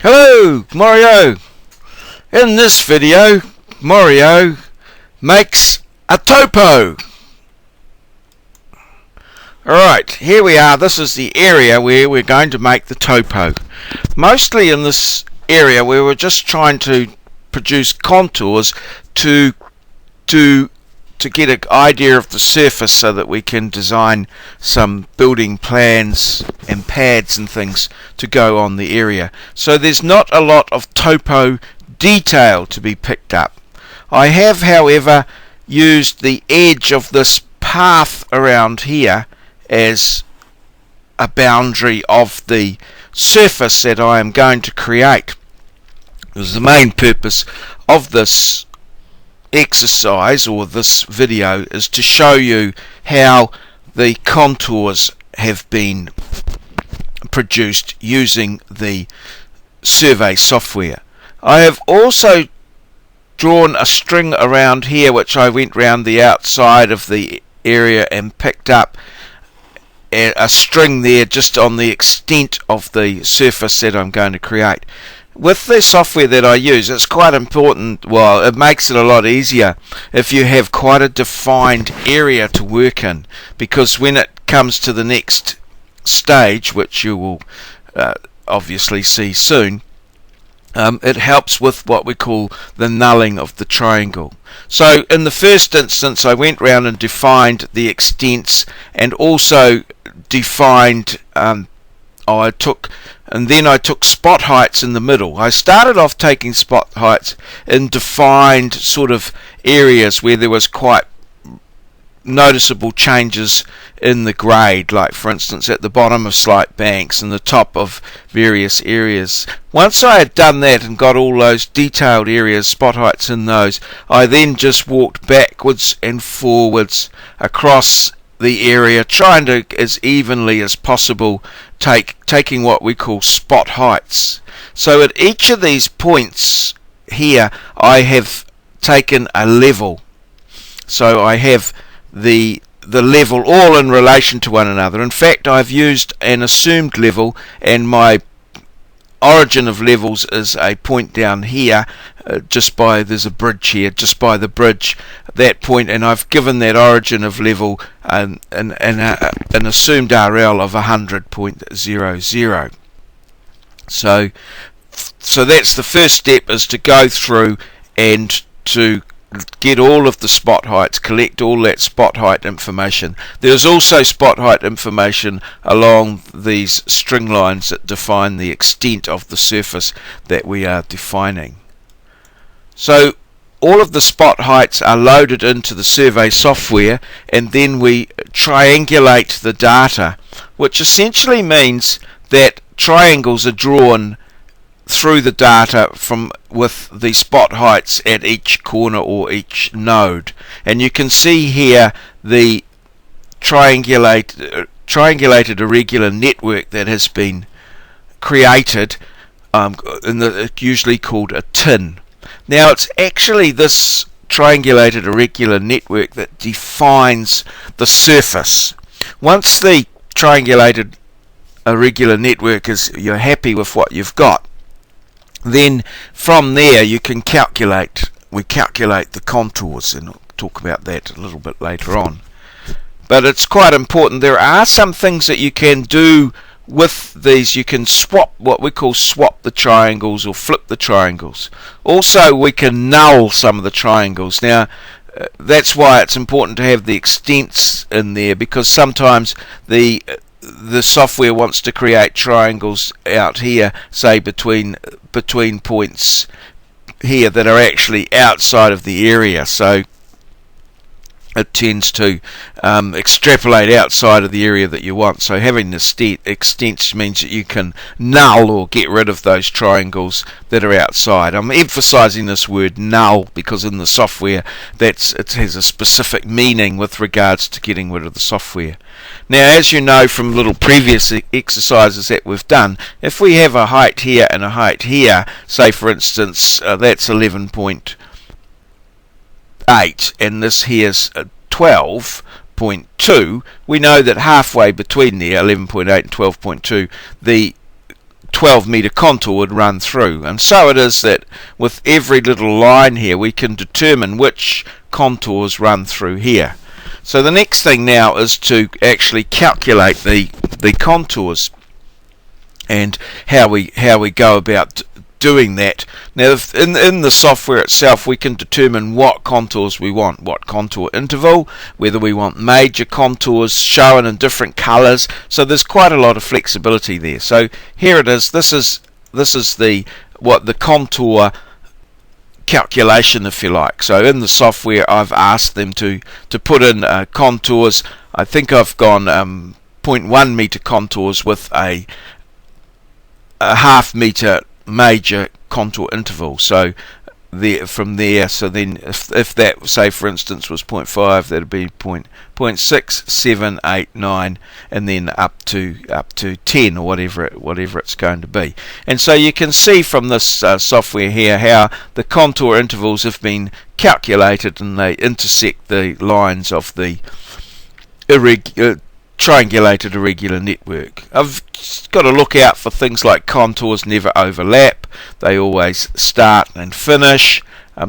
Hello, Maurieo. In this video, Maurieo makes a topo. Alright, here we are. This is the area where we're going to make the topo. Mostly in this area we were just trying to produce contours to get an idea of the surface so that we can design some building plans and pads and things to go on the area. So there's not a lot of topo detail to be picked up. I have, however, used the edge of this path around here as a boundary of the surface that I am going to create. Because the main purpose of this exercise or this video is to show you how the contours have been produced using the survey software. I have also drawn a string around here which I went round the outside of the area and picked up a string there just on the extent of the surface that I'm going to create. With the software that I use, it's quite important, well, it makes it a lot easier if you have quite a defined area to work in, because when it comes to the next stage, which you will obviously see soon, it helps with what we call the nulling of the triangle. So in the first instance I went round and defined the extents and also defined I took spot heights in the middle. I started off taking spot heights in defined sort of areas where there was quite noticeable changes in the grade, like for instance at the bottom of slight banks and the top of various areas. Once I had done that and got all those detailed areas, spot heights in those, I then just walked backwards and forwards across the area, trying to as evenly as possible taking what we call spot heights. So at each of these points here I have taken a level. So I have the level all in relation to one another. In fact, I've used an assumed level, and my origin of levels is a point down here, there's a bridge here, just by the bridge, that point, and I've given that origin of level an assumed RL of 100.00. So that's the first step, is to go through and to get all of the spot heights, collect all that spot height information. There's also spot height information along these string lines that define the extent of the surface that we are defining. So all of the spot heights are loaded into the survey software, and then we triangulate the data, which essentially means that triangles are drawn through the data with the spot heights at each corner or each node. And you can see here the triangulated irregular network that has been created, usually called a tin. Now it's actually this triangulated irregular network that defines the surface. Once the triangulated irregular network you're happy with what you've got, then from there we calculate the contours, and I'll talk about that a little bit later on. But it's quite important. There are some things that you can do with these. You can swap the triangles, or flip the triangles. Also we can null some of the triangles. Now that's why it's important to have the extents in there, because sometimes the software wants to create triangles out here, say between points here that are actually outside of the area, so it tends to extrapolate outside of the area that you want. So having the extents means that you can null or get rid of those triangles that are outside. I'm emphasizing this word null because in the software it has a specific meaning with regards to getting rid of the software. Now, as you know from little previous exercises that we've done, if we have a height here and a height here, say for instance that's 11.8 and this here's 12.2, we know that halfway between the 11.8 and 12.2 the 12 metre contour would run through. And so it is that with every little line here we can determine which contours run through here. So the next thing now is to actually calculate the contours and how we go about doing that. Now in the software itself we can determine what contours we want, what contour interval, whether we want major contours shown in different colours, so there's quite a lot of flexibility there. So here it is. This is the contour calculation, if you like. So in the software I've asked them to put in contours. I think I've gone 0.1 metre contours with a half metre major contour interval. So from there, so then if that, say for instance, was 0.5, that'd be 0.6, 7, 8, 9, and then up to 10 or whatever it's going to be. And so you can see from this software here how the contour intervals have been calculated, and they intersect the lines of the triangulated irregular network. I've got to look out for things like contours never overlap. They always start and finish.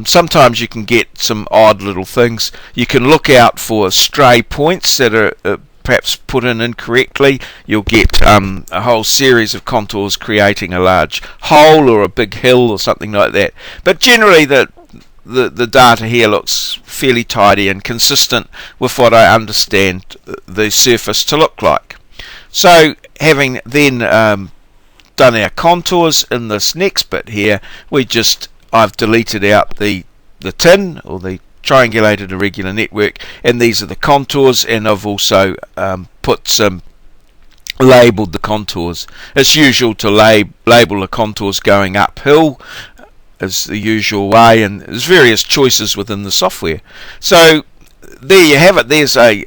Sometimes you can get some odd little things. You can look out for stray points that are perhaps put in incorrectly. You'll get a whole series of contours creating a large hole or a big hill or something like that. But generally the data here looks fairly tidy and consistent with what I understand the surface to look like. So having then done our contours in this next bit here, I've deleted out the tin or the triangulated irregular network, and these are the contours, and I've also labelled the contours. It's usual to label the contours going uphill is the usual way, and there's various choices within the software. So there you have it. There's a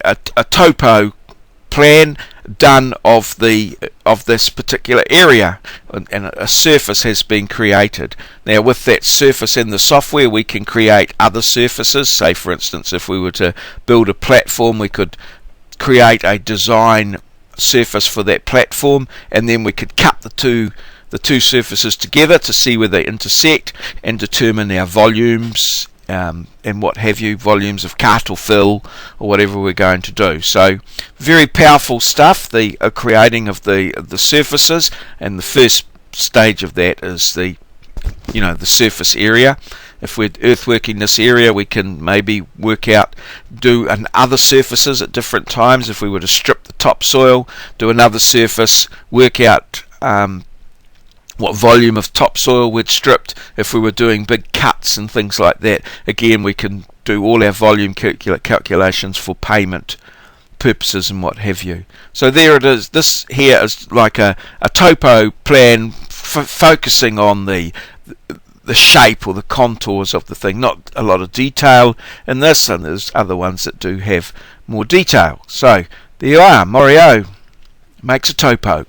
topo plan done of this particular area, and a surface has been created. Now with that surface in the software we can create other surfaces. Say for instance, if we were to build a platform, we could create a design surface for that platform, and then we could cut the two surfaces together to see where they intersect and determine our volumes and what have you, volumes of cut or fill or whatever we're going to do. So very powerful stuff, the creating of the surfaces, and the first stage of that is the surface area. If we're earthworking this area, we can maybe do other surfaces at different times. If we were to strip the topsoil, do another surface, work out what volume of topsoil we'd stripped. If we were doing big cuts and things like that, again we can do all our volume calculations for payment purposes and what have you. So there it is. This here is like a topo plan focusing on the shape or the contours of the thing. Not a lot of detail in this, and there's other ones that do have more detail. So there you are. Maurieo makes a topo.